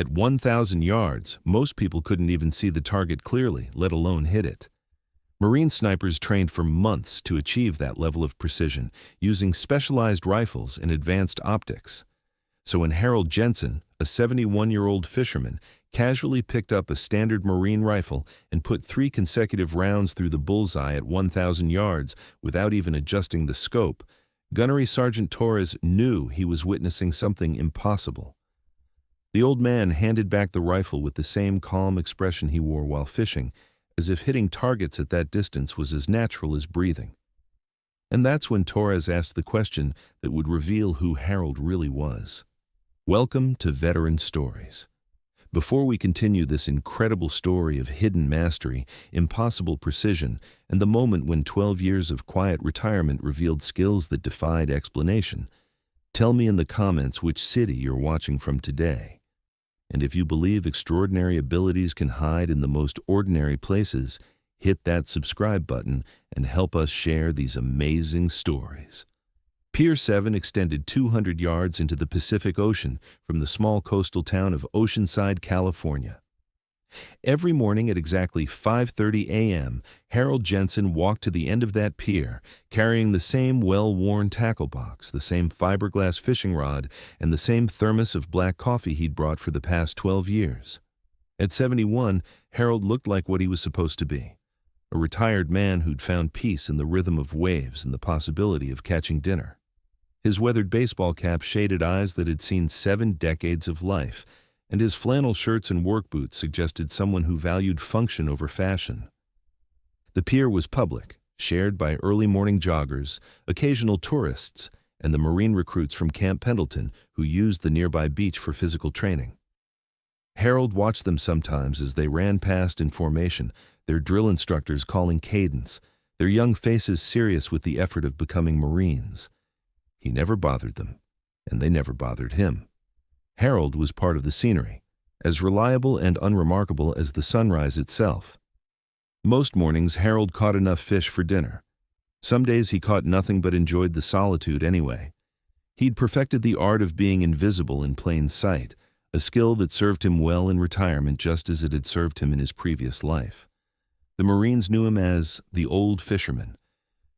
At 1,000 yards, most people couldn't even see the target clearly, let alone hit it. Marine snipers trained for months to achieve that level of precision, using specialized rifles and advanced optics. So when Harold Jensen, a 71-year-old fisherman, casually picked up a standard Marine rifle and put 3 consecutive rounds through the bullseye at 1,000 yards without even adjusting the scope, Gunnery Sergeant Torres knew he was witnessing something impossible. The old man handed back the rifle with the same calm expression he wore while fishing, as if hitting targets at that distance was as natural as breathing. And that's when Torres asked the question that would reveal who Harold really was. Welcome to Veteran Stories. Before we continue this incredible story of hidden mastery, impossible precision, and the moment when 12 years of quiet retirement revealed skills that defied explanation, tell me in the comments which city you're watching from today. And if you believe extraordinary abilities can hide in the most ordinary places, hit that subscribe button and help us share these amazing stories. Pier 7 extended 200 yards into the Pacific Ocean from the small coastal town of Oceanside, California. Every morning at exactly 5:30 a.m., Harold Jensen walked to the end of that pier, carrying the same well-worn tackle box, the same fiberglass fishing rod, and the same thermos of black coffee he'd brought for the past 12 years. At 71, Harold looked like what he was supposed to be, a retired man who'd found peace in the rhythm of waves and the possibility of catching dinner. His weathered baseball cap shaded eyes that had seen 7 decades of life, and his flannel shirts and work boots suggested someone who valued function over fashion. The pier was public, shared by early morning joggers, occasional tourists, and the Marine recruits from Camp Pendleton who used the nearby beach for physical training. Harold watched them sometimes as they ran past in formation, their drill instructors calling cadence, their young faces serious with the effort of becoming Marines. He never bothered them, and they never bothered him. Harold was part of the scenery, as reliable and unremarkable as the sunrise itself. Most mornings, Harold caught enough fish for dinner. Some days he caught nothing but enjoyed the solitude anyway. He'd perfected the art of being invisible in plain sight, a skill that served him well in retirement just as it had served him in his previous life. The Marines knew him as the Old Fisherman.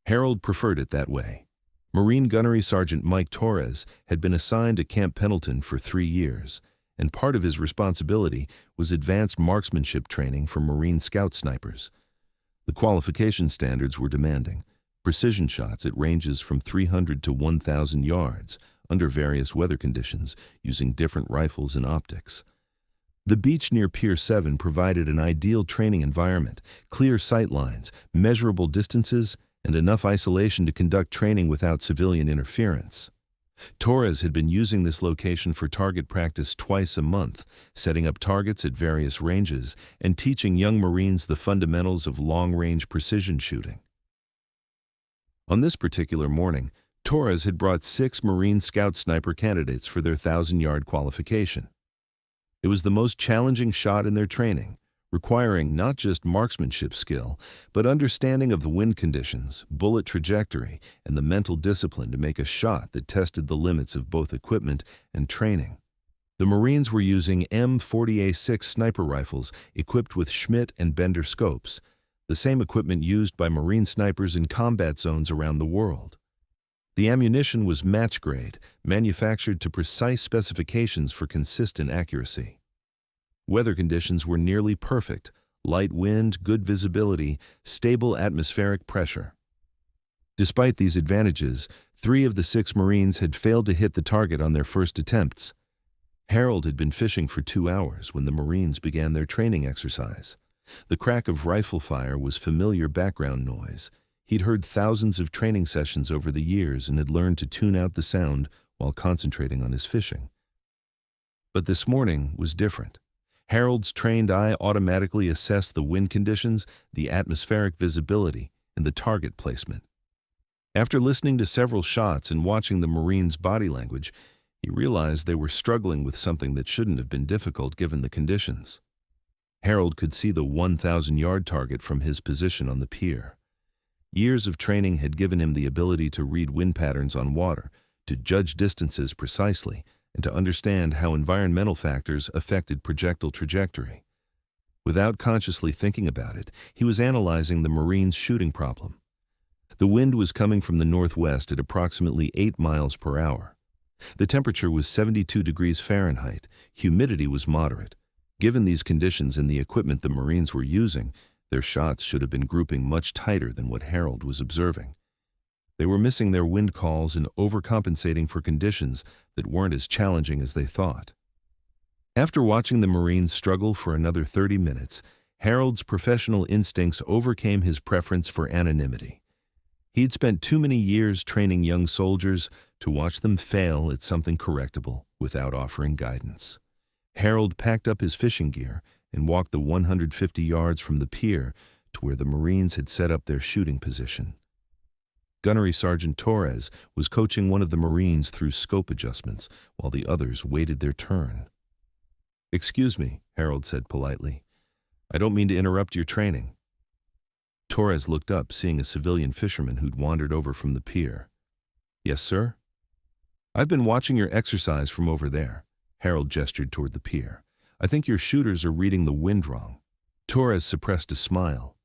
Harold preferred it that way. Marine Gunnery Sergeant Mike Torres had been assigned to Camp Pendleton for 3 years, and part of his responsibility was advanced marksmanship training for Marine scout snipers. The qualification standards were demanding: precision shots at ranges from 300 to 1,000 yards, under various weather conditions, using different rifles and optics. The beach near Pier 7 provided an ideal training environment: clear sight lines, measurable distances, and enough isolation to conduct training without civilian interference. Torres had been using this location for target practice twice a month, setting up targets at various ranges and teaching young Marines the fundamentals of long-range precision shooting. On this particular morning, Torres had brought 6 Marine Scout sniper candidates for their 1,000-yard qualification. It was the most challenging shot in their training, requiring not just marksmanship skill, but understanding of the wind conditions, bullet trajectory, and the mental discipline to make a shot that tested the limits of both equipment and training. The Marines were using M40A6 sniper rifles equipped with Schmidt and Bender scopes, the same equipment used by Marine snipers in combat zones around the world. The ammunition was match grade, manufactured to precise specifications for consistent accuracy. Weather conditions were nearly perfect: light wind, good visibility, stable atmospheric pressure. Despite these advantages, 3 of the 6 Marines had failed to hit the target on their first attempts. Harold had been fishing for 2 hours when the Marines began their training exercise. The crack of rifle fire was familiar background noise. He'd heard thousands of training sessions over the years and had learned to tune out the sound while concentrating on his fishing. But this morning was different. Harold's trained eye automatically assessed the wind conditions, the atmospheric visibility, and the target placement. After listening to several shots and watching the Marines' body language, he realized they were struggling with something that shouldn't have been difficult given the conditions. Harold could see the 1,000-yard target from his position on the pier. Years of training had given him the ability to read wind patterns on water, to judge distances precisely, and to understand how environmental factors affected projectile trajectory. Without consciously thinking about it, he was analyzing the Marines' shooting problem. The wind was coming from the northwest at approximately 8 miles per hour. The temperature was 72 degrees Fahrenheit. Humidity was moderate. Given these conditions and the equipment the Marines were using, their shots should have been grouping much tighter than what Harold was observing. They were missing their wind calls and overcompensating for conditions that weren't as challenging as they thought. After watching the Marines struggle for another 30 minutes, Harold's professional instincts overcame his preference for anonymity. He'd spent too many years training young soldiers to watch them fail at something correctable without offering guidance. Harold packed up his fishing gear and walked the 150 yards from the pier to where the Marines had set up their shooting position. Gunnery Sergeant Torres was coaching one of the Marines through scope adjustments while the others waited their turn. "Excuse me," Harold said politely. "I don't mean to interrupt your training." Torres looked up, seeing a civilian fisherman who'd wandered over from the pier. "Yes, sir?" "I've been watching your exercise from over there." Harold gestured toward the pier. "I think your shooters are reading the wind wrong." Torres suppressed a smile.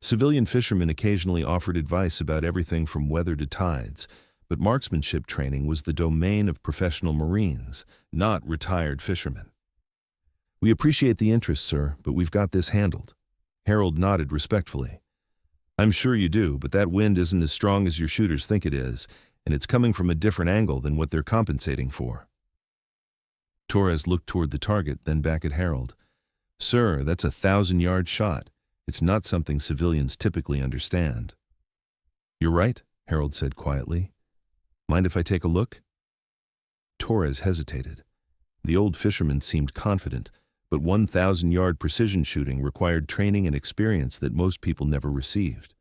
Civilian fishermen occasionally offered advice about everything from weather to tides, but marksmanship training was the domain of professional Marines, not retired fishermen. "We appreciate the interest, sir, but we've got this handled." Harold nodded respectfully. "I'm sure you do, but that wind isn't as strong as your shooters think it is, and it's coming from a different angle than what they're compensating for." Torres looked toward the target, then back at Harold. "Sir, that's a 1,000-yard shot. It's not something civilians typically understand." "You're right," Harold said quietly. "Mind if I take a look?" Torres hesitated. The old fisherman seemed confident, but 1,000-yard precision shooting required training and experience that most people never received.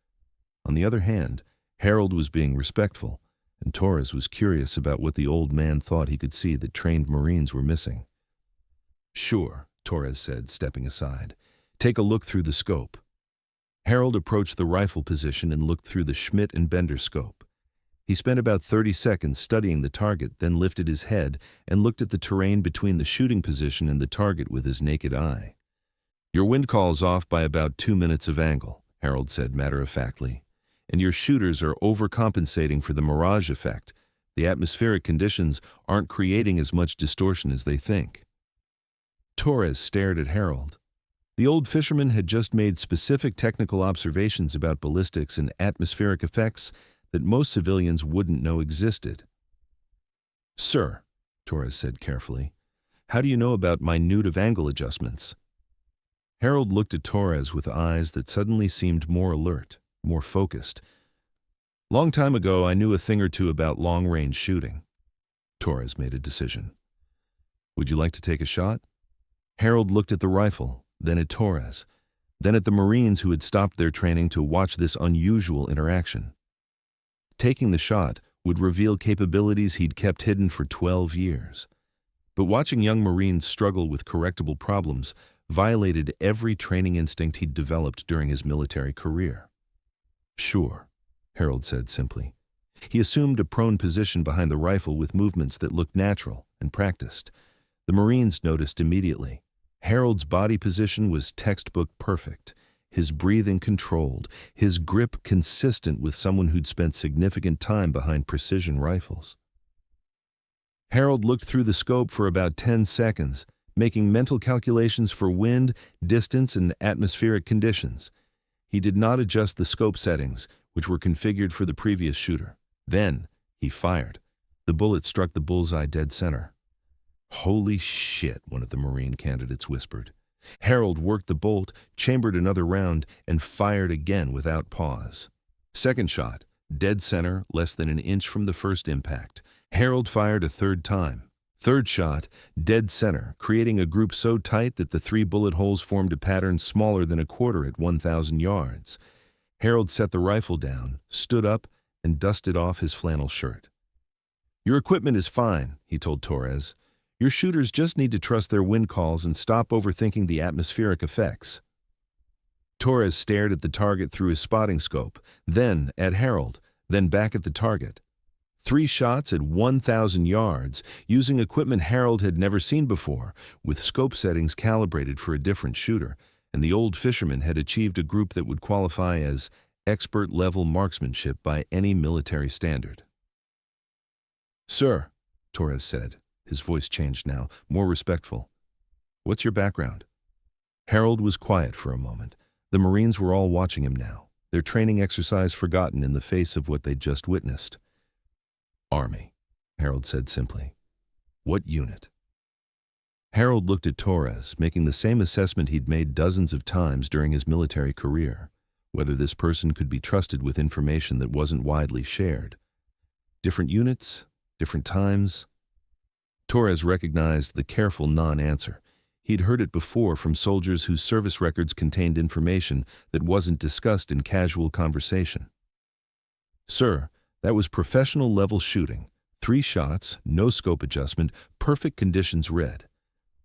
On the other hand, Harold was being respectful, and Torres was curious about what the old man thought he could see that trained Marines were missing. "Sure," Torres said, stepping aside. "Take a look through the scope." Harold approached the rifle position and looked through the Schmidt and Bender scope. He spent about 30 seconds studying the target, then lifted his head and looked at the terrain between the shooting position and the target with his naked eye. "Your wind call's off by about 2 minutes of angle," Harold said matter-of-factly. "And your shooters are overcompensating for the mirage effect. The atmospheric conditions aren't creating as much distortion as they think." Torres stared at Harold. The old fisherman had just made specific technical observations about ballistics and atmospheric effects that most civilians wouldn't know existed. "Sir," Torres said carefully, "how do you know about minute of angle adjustments?" Harold looked at Torres with eyes that suddenly seemed more alert, more focused. "Long time ago, I knew a thing or two about long-range shooting." Torres made a decision. "Would you like to take a shot?" Harold looked at the rifle, then at Torres, then at the Marines who had stopped their training to watch this unusual interaction. Taking the shot would reveal capabilities he'd kept hidden for 12 years. But watching young Marines struggle with correctable problems violated every training instinct he'd developed during his military career. "Sure," Harold said simply. He assumed a prone position behind the rifle with movements that looked natural and practiced. The Marines noticed immediately. Harold's body position was textbook perfect, his breathing controlled, his grip consistent with someone who'd spent significant time behind precision rifles. Harold looked through the scope for about 10 seconds, making mental calculations for wind, distance, and atmospheric conditions. He did not adjust the scope settings, which were configured for the previous shooter. Then, he fired. The bullet struck the bullseye dead center. "Holy shit," one of the Marine candidates whispered. Harold worked the bolt, chambered another round, and fired again without pause. Second shot, dead center, less than an inch from the first impact. Harold fired a third time. Third shot, dead center, creating a group so tight that the 3 bullet holes formed a pattern smaller than a quarter at 1,000 yards. Harold set the rifle down, stood up, and dusted off his flannel shirt. "Your equipment is fine," he told Torres. "Your shooters just need to trust their wind calls and stop overthinking the atmospheric effects." Torres stared at the target through his spotting scope, then at Harold, then back at the target. 3 shots at 1,000 yards, using equipment Harold had never seen before, with scope settings calibrated for a different shooter, and the old fisherman had achieved a group that would qualify as expert-level marksmanship by any military standard. "Sir," Torres said, his voice changed now, more respectful. "What's your background?" Harold was quiet for a moment. The Marines were all watching him now, their training exercise forgotten in the face of what they'd just witnessed. "Army," Harold said simply. "What unit?" Harold looked at Torres, making the same assessment he'd made dozens of times during his military career, whether this person could be trusted with information that wasn't widely shared. Different units, different times. Torres recognized the careful non-answer. He'd heard it before from soldiers whose service records contained information that wasn't discussed in casual conversation. "Sir, that was professional-level shooting. 3 shots, no scope adjustment, perfect conditions read.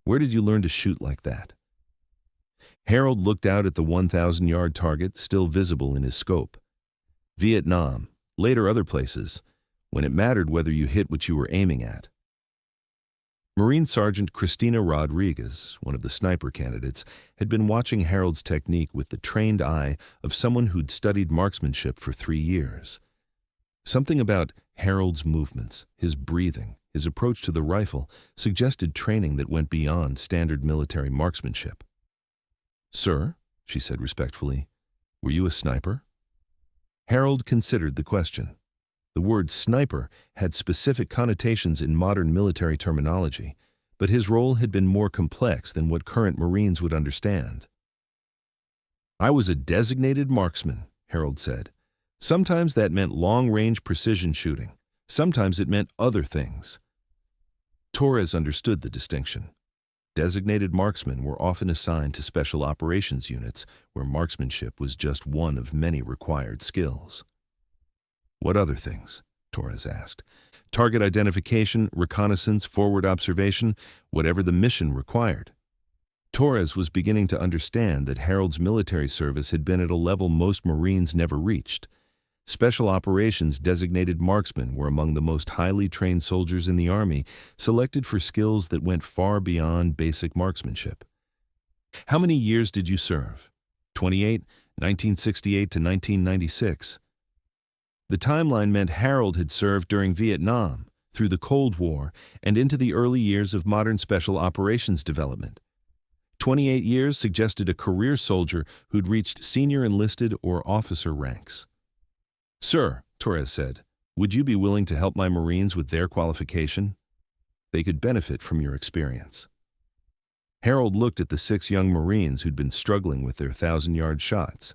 Where did you learn to shoot like that?" Harold looked out at the 1,000-yard target, still visible in his scope. "Vietnam, later other places, when it mattered whether you hit what you were aiming at." Marine Sergeant Cristina Rodriguez, one of the sniper candidates, had been watching Harold's technique with the trained eye of someone who'd studied marksmanship for 3 years. Something about Harold's movements, his breathing, his approach to the rifle suggested training that went beyond standard military marksmanship. "Sir," she said respectfully, "were you a sniper?" Harold considered the question. The word sniper had specific connotations in modern military terminology, but his role had been more complex than what current Marines would understand. "I was a designated marksman," Harold said. "Sometimes that meant long-range precision shooting. Sometimes it meant other things." Torres understood the distinction. Designated marksmen were often assigned to special operations units where marksmanship was just one of many required skills. "What other things?" Torres asked. "Target identification, reconnaissance, forward observation, whatever the mission required." Torres was beginning to understand that Harold's military service had been at a level most Marines never reached. Special operations designated marksmen were among the most highly trained soldiers in the Army, selected for skills that went far beyond basic marksmanship. "How many years did you serve?" 28, 1968 to 1996. The timeline meant Harold had served during Vietnam, through the Cold War, and into the early years of modern special operations development. 28 years suggested a career soldier who'd reached senior enlisted or officer ranks. "Sir," Torres said, "would you be willing to help my Marines with their qualification? They could benefit from your experience." Harold looked at the 6 young Marines who'd been struggling with their 1,000-yard shots.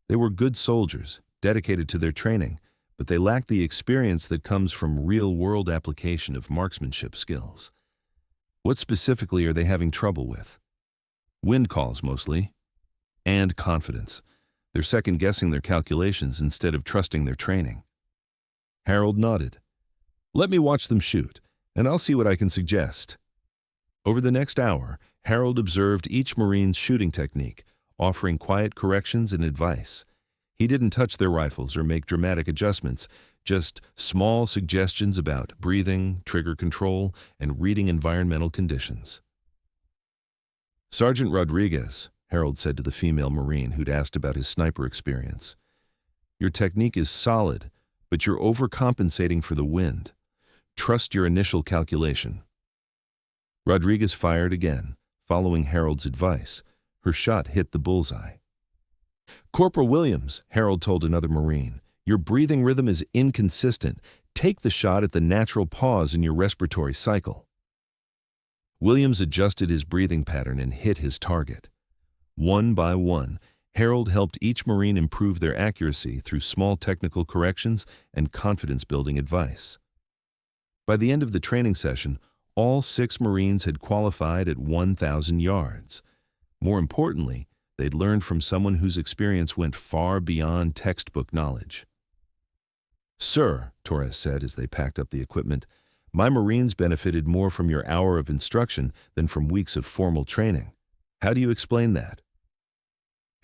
They were good soldiers, dedicated to their training, but they lacked the experience that comes from real-world application of marksmanship skills. What specifically are they having trouble with? Wind calls, mostly. And confidence. They're second-guessing their calculations instead of trusting their training. Harold nodded. "Let me watch them shoot, and I'll see what I can suggest." Over the next hour, Harold observed each Marine's shooting technique, offering quiet corrections and advice. He didn't touch their rifles or make dramatic adjustments, just small suggestions about breathing, trigger control, and reading environmental conditions. "Sergeant Rodriguez," Harold said to the female Marine who'd asked about his sniper experience, "your technique is solid, but you're overcompensating for the wind. Trust your initial calculation." Rodriguez fired again, following Harold's advice. Her shot hit the bullseye. "Corporal Williams," Harold told another Marine, "your breathing rhythm is inconsistent. Take the shot at the natural pause in your respiratory cycle." Williams adjusted his breathing pattern and hit his target. One by one, Harold helped each Marine improve their accuracy through small technical corrections and confidence-building advice. By the end of the training session, all 6 Marines had qualified at 1,000 yards. More importantly, they'd learned from someone whose experience went far beyond textbook knowledge. "Sir," Torres said as they packed up the equipment, "my Marines benefited more from your hour of instruction than from weeks of formal training. How do you explain that?"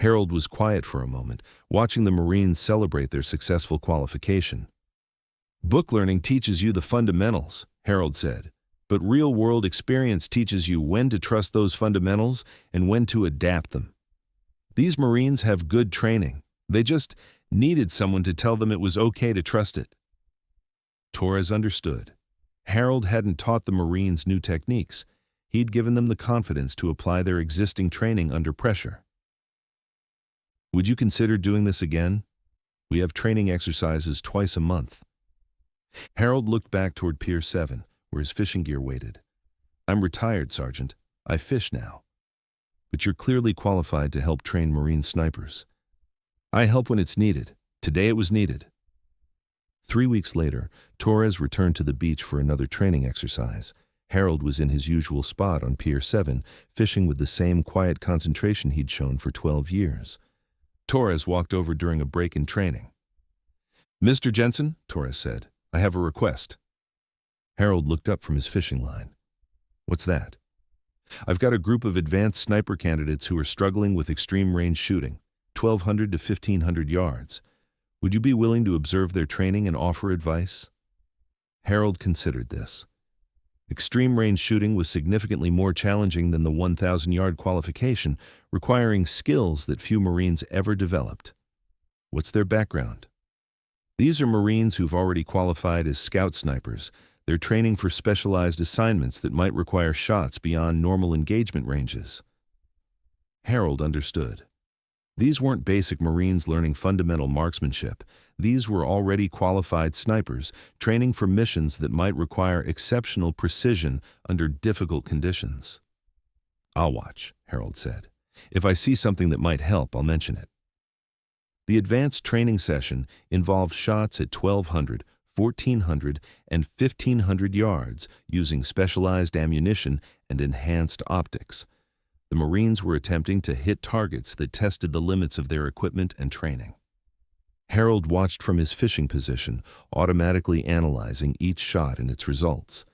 Harold was quiet for a moment, watching the Marines celebrate their successful qualification. Book learning teaches you the fundamentals, Harold said, but real-world experience teaches you when to trust those fundamentals and when to adapt them. These Marines have good training. They just needed someone to tell them it was okay to trust it. Torres understood. Harold hadn't taught the Marines new techniques. He'd given them the confidence to apply their existing training under pressure. Would you consider doing this again? We have training exercises twice a month. Harold looked back toward Pier 7, where his fishing gear waited. I'm retired, Sergeant. I fish now. But you're clearly qualified to help train Marine snipers. I help when it's needed. Today it was needed. 3 weeks later, Torres returned to the beach for another training exercise. Harold was in his usual spot on Pier 7, fishing with the same quiet concentration he'd shown for 12 years. Torres walked over during a break in training. Mr. Jensen, Torres said, I have a request. Harold looked up from his fishing line. What's that? I've got a group of advanced sniper candidates who are struggling with extreme range shooting, 1,200 to 1,500 yards. Would you be willing to observe their training and offer advice? Harold considered this. Extreme range shooting was significantly more challenging than the 1,000-yard qualification, requiring skills that few Marines ever developed. What's their background? These are Marines who've already qualified as scout snipers. They're training for specialized assignments that might require shots beyond normal engagement ranges. Harold understood. These weren't basic Marines learning fundamental marksmanship. These were already qualified snipers, training for missions that might require exceptional precision under difficult conditions. I'll watch, Harold said. If I see something that might help, I'll mention it. The advanced training session involved shots at 1,200, 1,400, and 1,500 yards using specialized ammunition and enhanced optics. The Marines were attempting to hit targets that tested the limits of their equipment and training. Harold watched from his fishing position, automatically analyzing each shot and its results.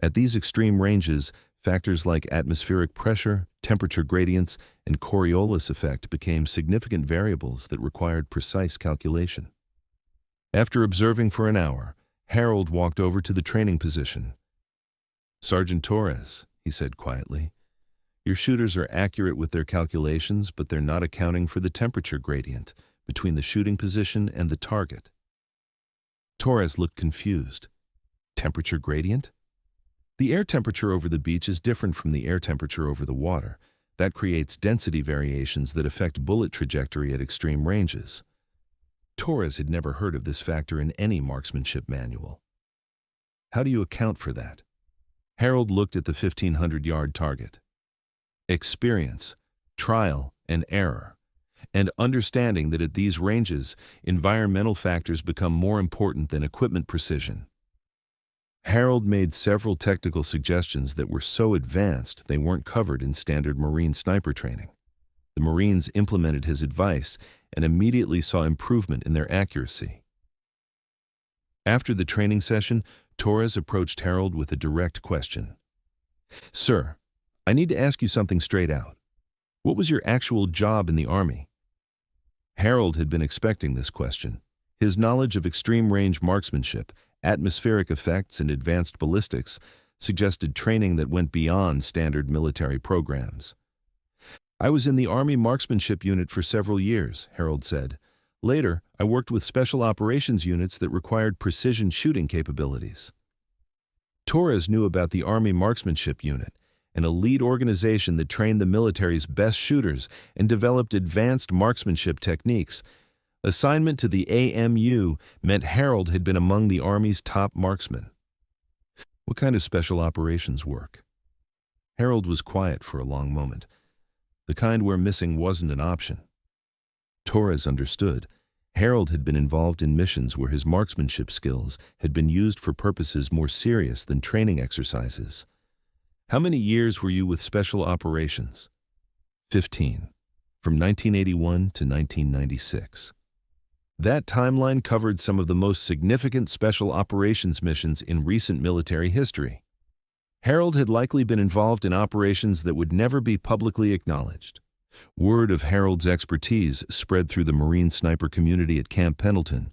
At these extreme ranges, factors like atmospheric pressure, temperature gradients, and Coriolis effect became significant variables that required precise calculation. After observing for an hour, Harold walked over to the training position. Sergeant Torres, he said quietly, your shooters are accurate with their calculations, but they're not accounting for the temperature gradient between the shooting position and the target. Torres looked confused. Temperature gradient? The air temperature over the beach is different from the air temperature over the water. That creates density variations that affect bullet trajectory at extreme ranges. Torres had never heard of this factor in any marksmanship manual. How do you account for that? Harold looked at the 1,500-yard target. Experience, trial, and error, and understanding that at these ranges, environmental factors become more important than equipment precision. Harold made several technical suggestions that were so advanced they weren't covered in standard Marine sniper training. The Marines implemented his advice and immediately saw improvement in their accuracy. After the training session, Torres approached Harold with a direct question. Sir, I need to ask you something straight out. What was your actual job in the Army? Harold had been expecting this question. His knowledge of extreme range marksmanship, atmospheric effects, and advanced ballistics suggested training that went beyond standard military programs. I was in the Army Marksmanship Unit for several years, Harold said. Later, I worked with special operations units that required precision shooting capabilities. Torres knew about the Army Marksmanship Unit, an elite organization that trained the military's best shooters and developed advanced marksmanship techniques. Assignment to the AMU meant Harold had been among the Army's top marksmen. What kind of special operations work? Harold was quiet for a long moment, the kind where missing wasn't an option. Torres understood. Harold had been involved in missions where his marksmanship skills had been used for purposes more serious than training exercises. How many years were you with Special Operations? 15, from 1981 to 1996. That timeline covered some of the most significant Special Operations missions in recent military history. Harold had likely been involved in operations that would never be publicly acknowledged. Word of Harold's expertise spread through the Marine sniper community at Camp Pendleton.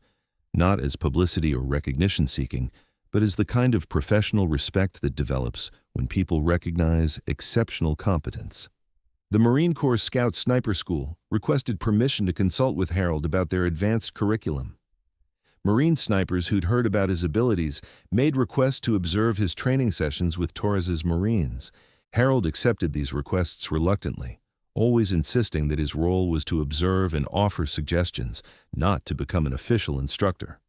not as publicity or recognition seeking, but as the kind of professional respect that develops when people recognize exceptional competence. The Marine Corps Scout Sniper School requested permission to consult with Harold about their advanced curriculum. Marine snipers who'd heard about his abilities made requests to observe his training sessions with Torres's Marines. Harold accepted these requests reluctantly, always insisting that his role was to observe and offer suggestions, not to become an official instructor.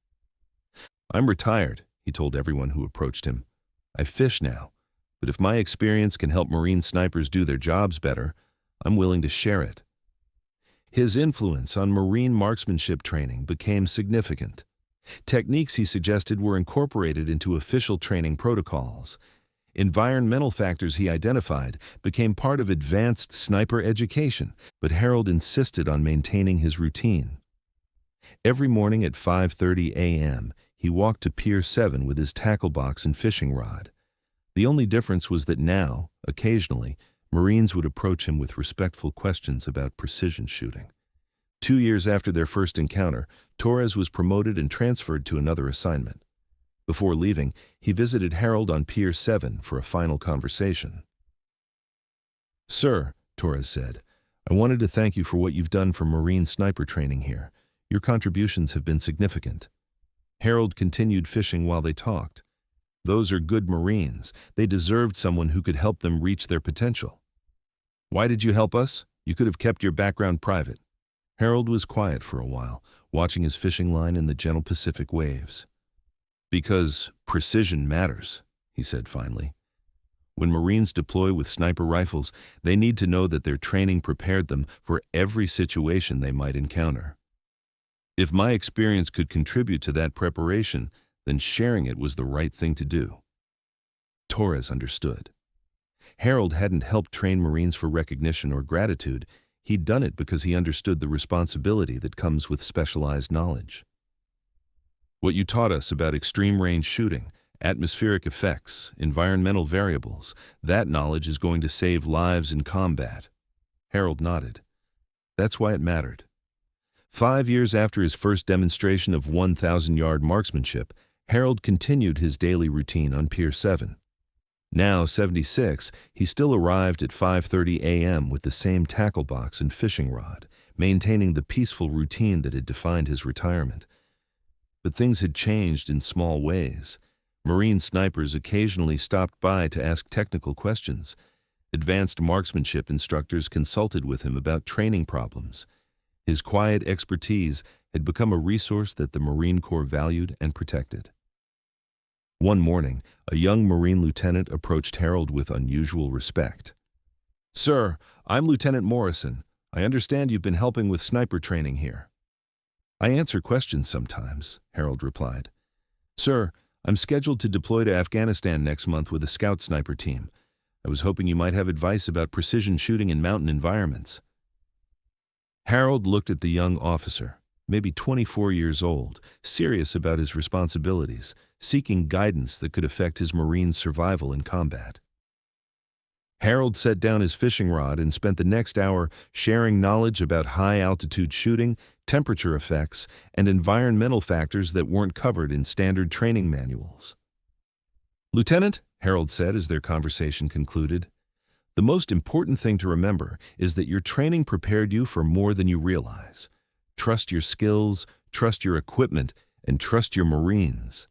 "I'm retired," he told everyone who approached him. "I fish now, but if my experience can help Marine snipers do their jobs better, I'm willing to share it." His influence on Marine marksmanship training became significant. Techniques he suggested were incorporated into official training protocols. Environmental factors he identified became part of advanced sniper education, but Harold insisted on maintaining his routine. Every morning at 5:30 a.m., he walked to Pier 7 with his tackle box and fishing rod. The only difference was that now, occasionally, Marines would approach him with respectful questions about precision shooting. 2 years after their first encounter, Torres was promoted and transferred to another assignment. Before leaving, he visited Harold on Pier 7 for a final conversation. "Sir," Torres said, "I wanted to thank you for what you've done for Marine sniper training here. Your contributions have been significant." Harold continued fishing while they talked. "Those are good Marines. They deserved someone who could help them reach their potential." "Why did you help us? You could have kept your background private." Harold was quiet for a while, watching his fishing line in the gentle Pacific waves. "Because precision matters," he said finally. "When Marines deploy with sniper rifles, they need to know that their training prepared them for every situation they might encounter. If my experience could contribute to that preparation, then sharing it was the right thing to do." Torres understood. Harold hadn't helped train Marines for recognition or gratitude. He'd done it because he understood the responsibility that comes with specialized knowledge. "What you taught us about extreme range shooting, atmospheric effects, environmental variables, that knowledge is going to save lives in combat." Harold nodded. "That's why it mattered." 5 years after his first demonstration of 1,000-yard marksmanship, Harold continued his daily routine on Pier 7. Now 76, he still arrived at 5:30 a.m. with the same tackle box and fishing rod, maintaining the peaceful routine that had defined his retirement. But things had changed in small ways. Marine snipers occasionally stopped by to ask technical questions. Advanced marksmanship instructors consulted with him about training problems. His quiet expertise had become a resource that the Marine Corps valued and protected. One morning, a young Marine lieutenant approached Harold with unusual respect. "Sir, I'm Lieutenant Morrison. I understand you've been helping with sniper training here." "I answer questions sometimes," Harold replied. "Sir, I'm scheduled to deploy to Afghanistan next month with a scout sniper team. I was hoping you might have advice about precision shooting in mountain environments." Harold looked at the young officer, maybe 24 years old, serious about his responsibilities, seeking guidance that could affect his Marine's survival in combat. Harold set down his fishing rod and spent the next hour sharing knowledge about high-altitude shooting, temperature effects, and environmental factors that weren't covered in standard training manuals. "Lieutenant," Harold said as their conversation concluded, "the most important thing to remember is that your training prepared you for more than you realize. Trust your skills, trust your equipment, and trust your Marines."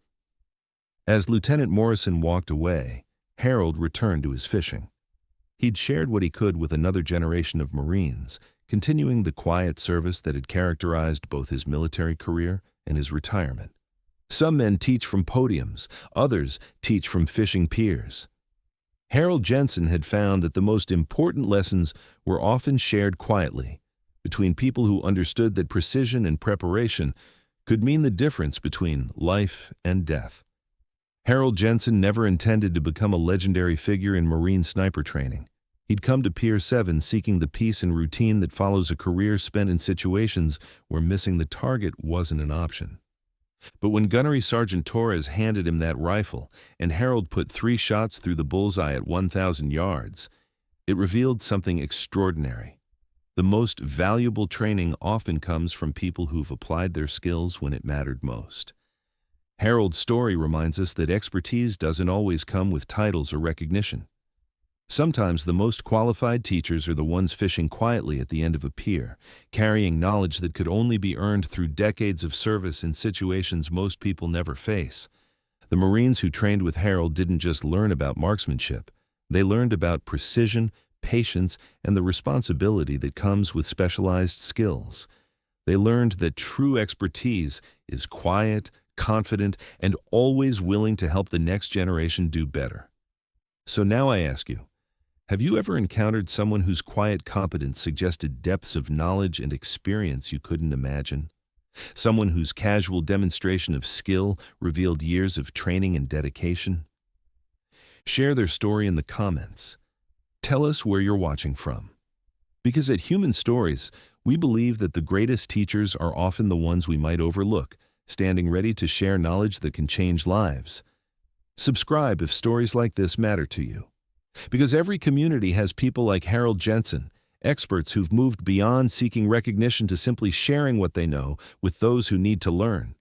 As Lieutenant Morrison walked away, Harold returned to his fishing. He'd shared what he could with another generation of Marines, continuing the quiet service that had characterized both his military career and his retirement. Some men teach from podiums, others teach from fishing piers. Harold Jensen had found that the most important lessons were often shared quietly, between people who understood that precision and preparation could mean the difference between life and death. Harold Jensen never intended to become a legendary figure in Marine sniper training. He'd come to Pier 7 seeking the peace and routine that follows a career spent in situations where missing the target wasn't an option. But when Gunnery Sergeant Torres handed him that rifle and Harold put 3 shots through the bullseye at 1,000 yards, it revealed something extraordinary. The most valuable training often comes from people who've applied their skills when it mattered most. Harold's story reminds us that expertise doesn't always come with titles or recognition. Sometimes the most qualified teachers are the ones fishing quietly at the end of a pier, carrying knowledge that could only be earned through decades of service in situations most people never face. The Marines who trained with Harold didn't just learn about marksmanship. They learned about precision, patience, and the responsibility that comes with specialized skills. They learned that true expertise is quiet, confident, and always willing to help the next generation do better. So now I ask you, have you ever encountered someone whose quiet competence suggested depths of knowledge and experience you couldn't imagine? Someone whose casual demonstration of skill revealed years of training and dedication? Share their story in the comments. Tell us where you're watching from. Because at Human Stories, we believe that the greatest teachers are often the ones we might overlook, standing ready to share knowledge that can change lives. Subscribe if stories like this matter to you. Because every community has people like Harold Jensen, experts who've moved beyond seeking recognition to simply sharing what they know with those who need to learn.